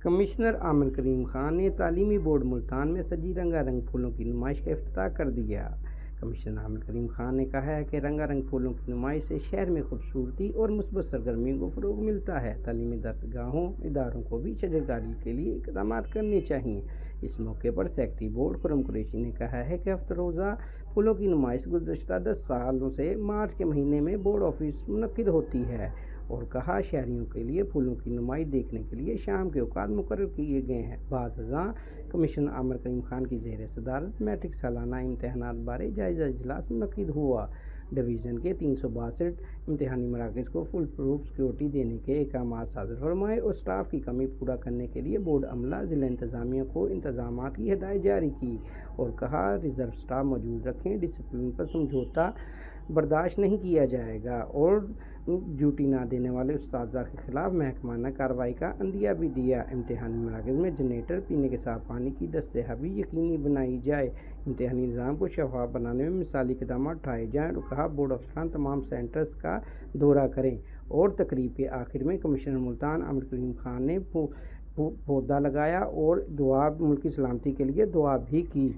Commissioner Aamir करीम खान ने तालीमी board Multan में सजी रंगारंग फूलों की नुमाइश का इफ्तिताह कर दिया। कमिश्नर आमिर करीम खान ने कहा है कि रंगारंग फूलों की नुमाइश से शहर में खूबसूरती और मुस्बत सरगर्मियों को फ़रोग़ मिलता है। तालीमी दरगाहों इदारों को भी शजरकारी के लिए इक़दाम करने चाहिए। इस मौके पर सेक्रेटरी बोर्ड खुर्रम कुरैशी ने कहा है कि हफ्ता रोज़ा फूलों की नुमाइश गुज़श्ता 10 सालों से मार्च के महीने में बोर्ड ऑफिस मुनक़िद होती है और कहा शहरियों के लिए फूलों की नुमाइश देखने के लिए शाम के औकात मुकर्रर किए गए हैं। बाज़ कमिश्नर आमिर करीम खान की ज़ेर सदारत मैट्रिक सालाना इम्तहानात बारे जायज़ा इजलास मुनक़िद हुआ। डिवीज़न के 362 इम्तहानी मराकज़ को फुल प्रूफ सिक्योरिटी देने के अहकाम सादर फरमाए और स्टाफ की कमी पूरा करने के लिए बोर्ड अमला ज़िला इंतज़ामिया को इंतज़ामात की हिदायत जारी की और कहा रिज़र्व स्टाफ मौजूद रखें, डिसिप्लिन पर समझौता बर्दाश्त नहीं किया जाएगा और ड्यूटी ना देने वाले उस्ताद के खिलाफ महकमाना कार्रवाई का अंदिया भी दिया। इम्तहानी मराकज़ में जनरेटर, पीने के साफ पानी की दस्तयाबी यकीनी बनाई जाए। इम्तहानी निज़ाम को शफाफ बनाने में मिसाली इक़दाम उठाए जाएँ और कहा बोर्ड अफसरान तमाम सेंटर्स का दौरा करें और तकरीब के आखिर में कमिश्नर मुल्तान आमिर करीम खान ने पौधा लगाया और मुल्क की सलामती के लिए दुआ भी की।